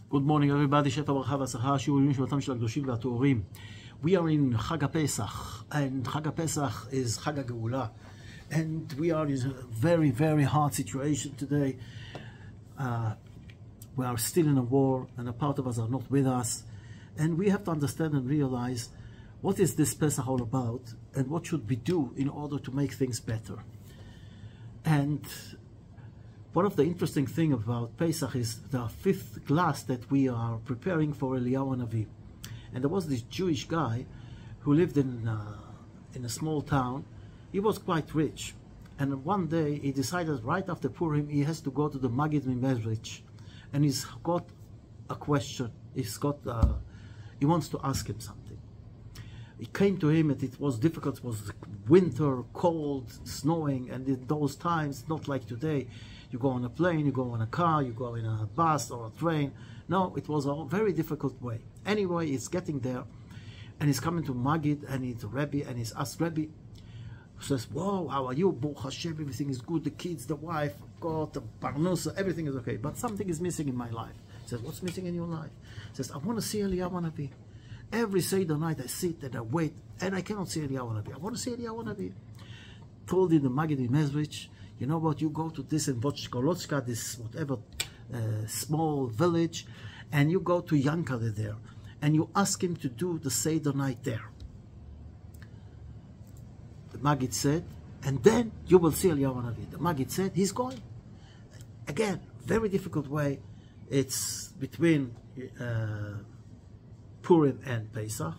Good morning everybody, שפע ברכה והצלחה, שיעור עיון שבתם של הקדושים והטהורים. We are in חג הפסח, and חג הפסח is חג הגאולה. And we are in a very, very hard situation today. We are still in a war, and a part of us are not with us. And we have to understand and realize what is this Pesach all about, and what should we do in order to make things better. And one of the interesting things about Pesach is the fifth glass that we are preparing for Eliyahu Hanavi. And there was this Jewish guy who lived in a small town. He was quite rich. And one day he decided right after Purim he has to go to the Maggid Mimezrich. And he's got a question. He wants to ask him something. It came to him and it was difficult. It was winter, cold, snowing, and in those times, not like today, you go on a plane, you go on a car, you go in a bus or a train. No, it was a very difficult way. Anyway, he's getting there, and he's coming to Maggid, and he's a Rebbe, and he's asked Rebbe, who says, "Whoa, how are you? Baruch Hashem, everything is good. The kids, the wife, God, the parnusa, everything is okay. But something is missing in my life." He says, "What's missing in your life?" He says, "I want to see Eliyahu Hanavi. Every Seder night I sit and I wait, and I cannot see Eliyahu Hanavi. I want to see Eliyahu Hanavi." Told in the Maggid in Mezrich, "You know what, you go to this in Vochkolotska, this whatever small village, and you go to Yankale there, and you ask him to do the Seder night there." The Maggid said, "And then you will see Eliyahu Hanavi." The Maggid said, "He's going." Again, very difficult way. It's between Purim and Pesach.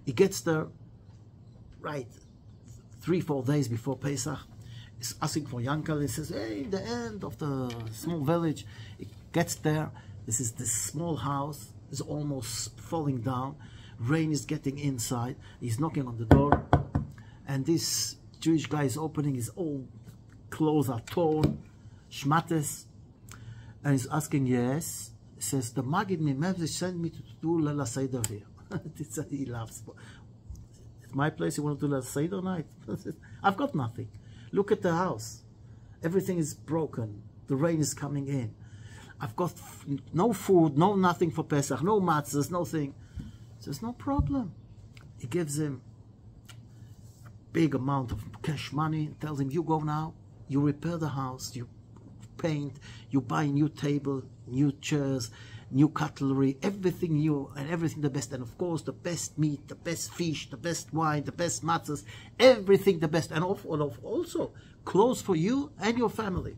He gets there right 3-4 days before Pesach. He's asking for Yankel. He says, "Hey, in the end of the small village." He gets there. This is this small house. It's almost falling down. Rain is getting inside. He's knocking on the door. And this Jewish guy is opening. His old clothes are torn. Shmates. And he's asking, "Yes." He says, "The Maggid Mimezrich sent me to do Leila Seder here." He laughs. "At my place you want to do Leila Seder night?" "I've got nothing. Look at the house. Everything is broken. The rain is coming in. I've got no food, no nothing for Pesach, no matzahs, nothing." He says, "No problem." He gives him a big amount of cash money, tells him, "You go now, you repair the house, you paint, you buy a new table, new chairs, new cutlery, everything new and everything the best. And of course, the best meat, the best fish, the best wine, the best matzahs, everything the best. And also clothes for you and your family."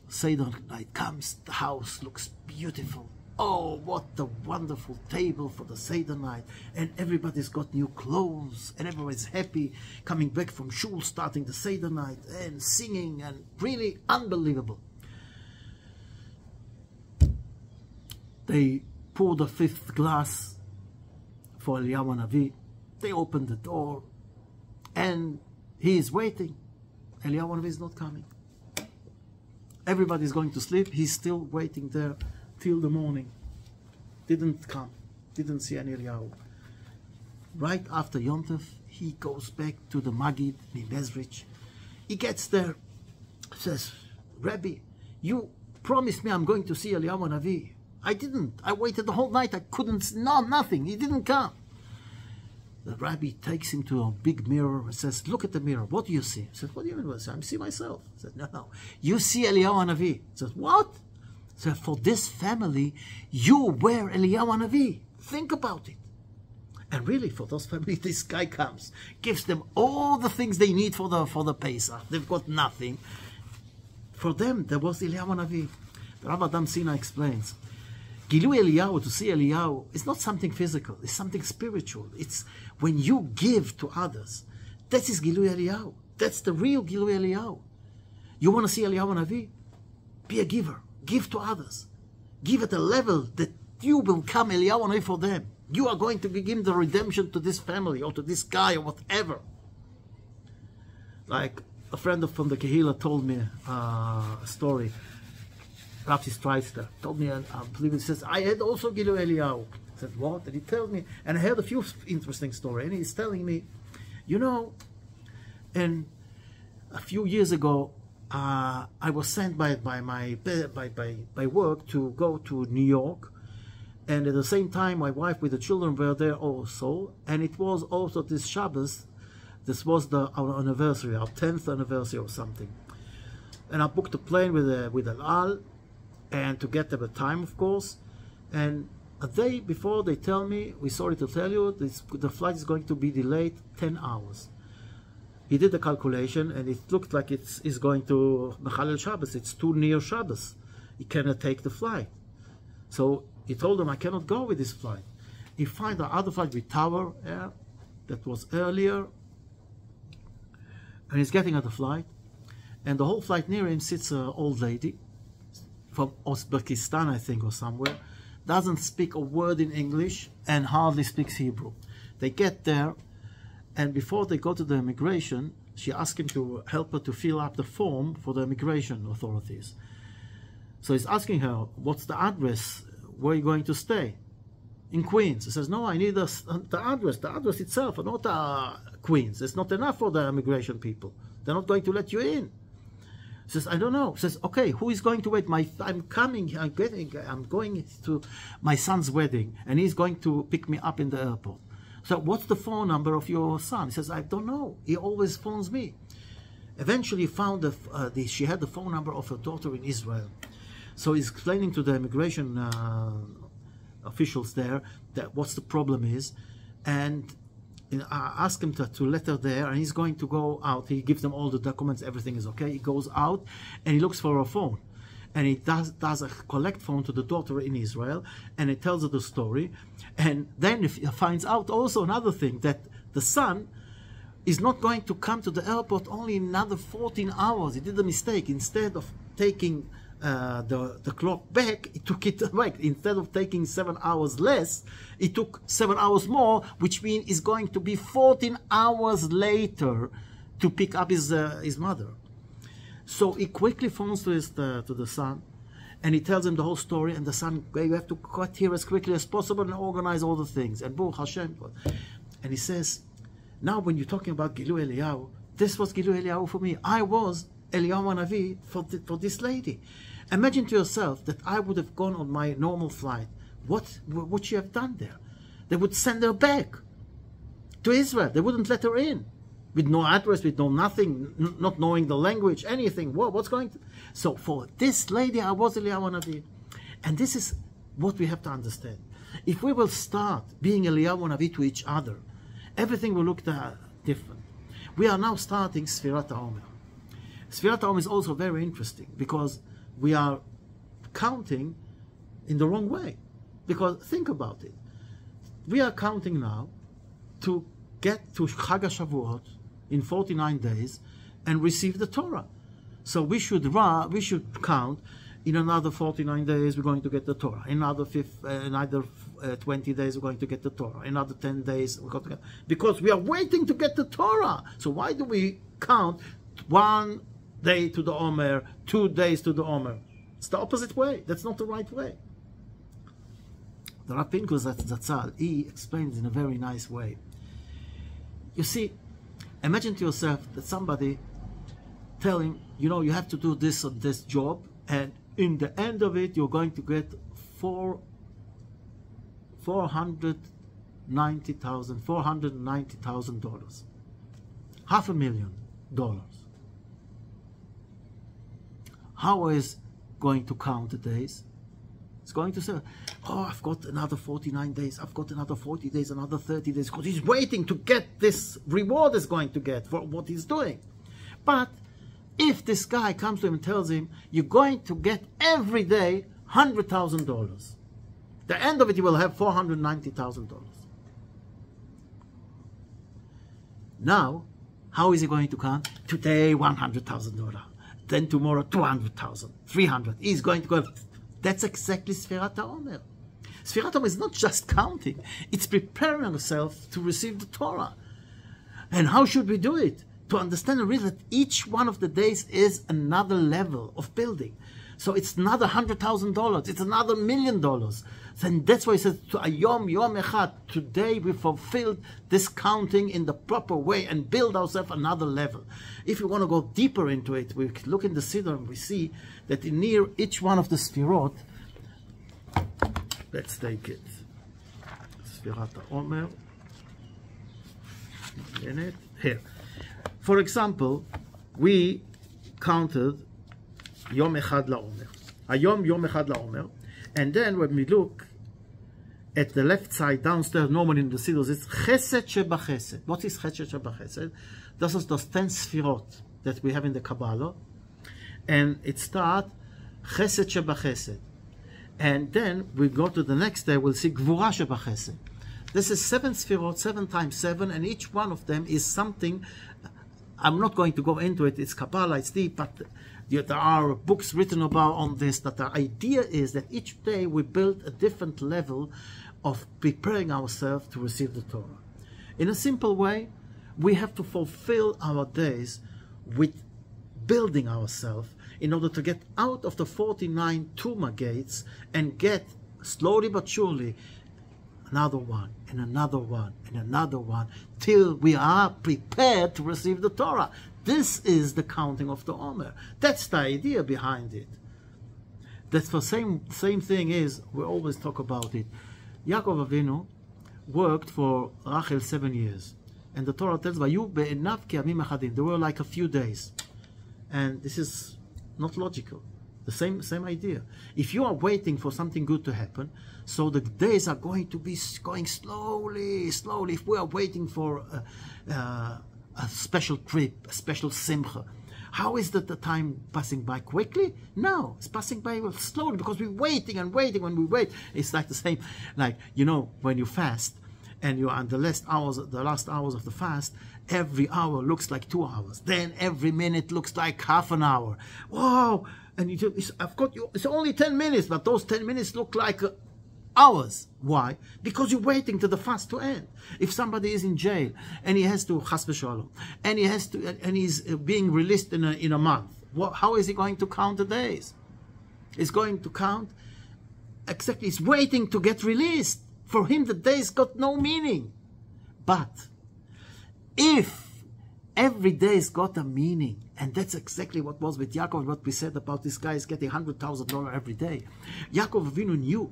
Seder night comes, the house looks beautiful. Oh, what a wonderful table for the Seder night. And everybody's got new clothes, and everybody's happy, coming back from shul, starting the Seder night, and singing, and really unbelievable. They pour the fifth glass for Eliyahu Hanavi. They open the door, and he is waiting. Eliyahu Hanavi is not coming. Everybody's going to sleep. He's still waiting there till the morning. Didn't come. Didn't see any Eliyahu. Right after Yom Tov, he goes back to the Maggid Mimezrich. He gets there, says, "Rebbe, you promised me I'm going to see Eliyahu Hanavi. I didn't. I waited the whole night. I couldn't. No, nothing. He didn't come." The rabbi takes him to a big mirror and says, "Look at the mirror. What do you see?" He says, "What do you mean? I see myself." He says, No. You see Eliyahu Hanavi." He says, "What?" He says, "For this family, you were Eliyahu Hanavi. Think about it." And really, for those families, this guy comes, gives them all the things they need for the Pesach. They've got nothing. For them, there was Eliyahu Hanavi. The Rav Adam Sina explains, Gilui Eliyahu, to see Eliyahu, is not something physical, it's something spiritual. It's when you give to others. That is Gilui Eliyahu. That's the real Gilui Eliyahu. You want to see Eliyahu Hanavi? Be a giver. Give to others. Give at a level that you will become Eliyahu Hanavi for them. You are going to give the redemption to this family or to this guy or whatever. Like a friend from the Kehila told me a story. Rafi Streister told me, I believe it says, "I had also Gilui Eliyahu." I said, "What?" And he told me, and I heard a few interesting stories. And he's telling me, you know, and a few years ago, I was sent by work to go to New York, and at the same time my wife with the children were there also, and it was also this Shabbos. This was our anniversary, our 10th anniversary or something. And I booked a plane with El Al, and to get there at time, of course. And a day before, they tell me, "We're sorry to tell you, the flight is going to be delayed 10 hours. He did the calculation, and it looked like it's going to Mechalel Shabbos. It's too near Shabbos. He cannot take the flight. So he told them, "I cannot go with this flight." He find the other flight with Tower Air that was earlier, and he's getting at the flight, and the whole flight near him sits an old lady from Uzbekistan, I think, or somewhere, doesn't speak a word in English and hardly speaks Hebrew. They get there, and before they go to the immigration, she asked him to help her to fill up the form for the immigration authorities. So he's asking her, "What's the address? Where are you going to stay?" "In Queens." He says, "No, I need the address itself, not Queens. It's not enough for the immigration people. They're not going to let you in." He says, "I don't know." He says, "Okay, who is going to wait? I'm going to my son's wedding, and he's going to pick me up in the airport. So what's the phone number of your son?" He says, "I don't know. He always phones me." Eventually found she had the phone number of her daughter in Israel. So he's explaining to the immigration officials there that what's the problem is, and ask him to let her there, and he's going to go out. He gives them all the documents, everything is okay. He goes out and he looks for a phone, and he does a collect phone to the daughter in Israel, and he tells her the story. And then he finds out also another thing, that the son is not going to come to the airport only another 14 hours. He did a mistake. Instead of taking the clock back, he took it back. Instead of taking 7 hours less, it took 7 hours more, which means it's going to be 14 hours later to pick up his mother. So he quickly phones to the son, and he tells him the whole story, and the son, "You have to cut here as quickly as possible and organize all the things." And Baruch Hashem. And he says, "Now when you're talking about Gilu Eliyahu, this was Gilu Eliyahu for me. I was Eliyahu Hanavi for this lady. Imagine to yourself that I would have gone on my normal flight. What would she have done there? They would send her back to Israel. They wouldn't let her in, with no address, with no nothing, not knowing the language, anything. What's going to..." So for this lady, I was Eliyahu Hanavi. And this is what we have to understand. If we will start being Eliyahu Hanavi to each other, everything will look different. We are now starting Sfirat HaOmer. Sfirat HaOmer is also very interesting, because we are counting in the wrong way. Because think about it. We are counting now to get to Chag HaShavuot in 49 days and receive the Torah. So we should count, in another 49 days we're going to get the Torah. In another 20 days we're going to get the Torah. In another 10 days we're going to get, because we are waiting to get the Torah. So why do we count 1 day to the Omer, 2 days to the Omer? It's the opposite way. That's not the right way. The Rav Pinkus Zatzal, he explains in a very nice way. You see, imagine to yourself that somebody tell him, you have to do this or this job, and in the end of it, you're going to get $490,000, $500,000. How is going to count the days? It's going to say, "Oh, I've got another 49 days, I've got another 40 days, another 30 days," because he's waiting to get this reward he's going to get for what he's doing. But if this guy comes to him and tells him, "You're going to get every day $100,000. The end of it, you will have $490,000. Now, how is he going to count? Today, $100,000. Then tomorrow, 200,000, 300. He's going to go. That's exactly Sfirat HaOmer. Sfirat HaOmer is not just counting. It's preparing ourselves to receive the Torah. And how should we do it? To understand and realize that each one of the days is another level of building. So it's another $100,000. It's another $1 million. Then that's why he says, to Ayom Yom Echad, today we fulfilled this counting in the proper way and build ourselves another level. If you want to go deeper into it, we look in the Siddur and we see that near each one of the Sfirot, let's take it. Sfirat Omer. Here. For example, we counted Yom Echad LaOmer. Hayom Yom Echad LaOmer. And then when we look at the left side downstairs, normally in the Siddur, it's Chesed Sheba Chesed. What is Chesed Sheba Chesed? This is those 10 Sfirot that we have in the Kabbalah. And it starts Chesed Sheba Chesed. And then we go to the next day, we'll see Gvura Sheba Chesed. This is 7 Sfirot, 7 times 7, and each one of them is something. I'm not going to go into it, it's Kabbalah, it's deep, but there are books written about on this, that the idea is that each day we build a different level of preparing ourselves to receive the Torah. In a simple way, we have to fulfill our days with building ourselves in order to get out of the 49 Tumah gates and get, slowly but surely, another one, and another one, and another one, till we are prepared to receive the Torah. This is the counting of the Omer. That's the idea behind it. That's the same thing is, we always talk about it. Yaakov Avinu worked for Rachel 7 years. And the Torah tells, Vayu be'enav ke'amim achadim. They were like a few days. And this is not logical. The same idea. If you are waiting for something good to happen, so the days are going to be going slowly. If we are waiting for a special trip, a special simcha, how is that the time passing by quickly? No, it's passing by slowly because we're waiting and waiting. When we wait, it's like the same, like, you know, when you fast and you're on the last hours of the fast, every hour looks like 2 hours. Then every minute looks like half an hour. Wow! And it's only 10 minutes, but those 10 minutes look like hours. Why? Because you're waiting to the fast to end. If somebody is in jail and he has to chas v'shalom, and he's being released in a month, how is he going to count the days? He's going to count exactly. He's waiting to get released. For him, the days got no meaning. But if every day's got a meaning, and that's exactly what was with Yaakov, what we said about this guy is getting $100,000 every day. Yaakov Avinu knew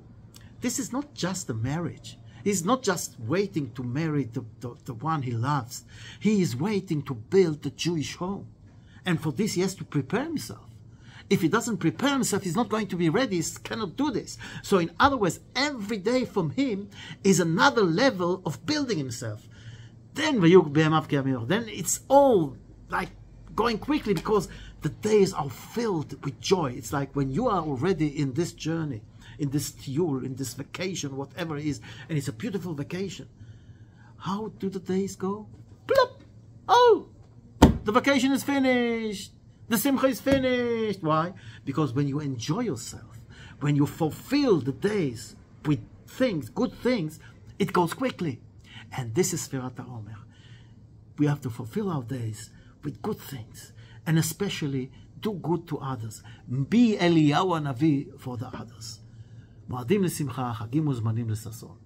this is not just a marriage. He's not just waiting to marry the one he loves. He is waiting to build the Jewish home. And for this, he has to prepare himself. If he doesn't prepare himself, he's not going to be ready. He cannot do this. So in other words, every day from him is another level of building himself. Then it's all like going quickly because the days are filled with joy. It's like when you are already in this journey, in this shiur, in this vacation, whatever it is, and it's a beautiful vacation. How do the days go? Plop! Oh, the vacation is finished. The simcha is finished. Why? Because when you enjoy yourself, when you fulfill the days with things, good things, it goes quickly. And this is Sfirat Omer. We have to fulfill our days with good things, and especially do good to others. Be Eliyahu Hanavi for the others. מועדים לשמחה, חגים וזמנים לששון.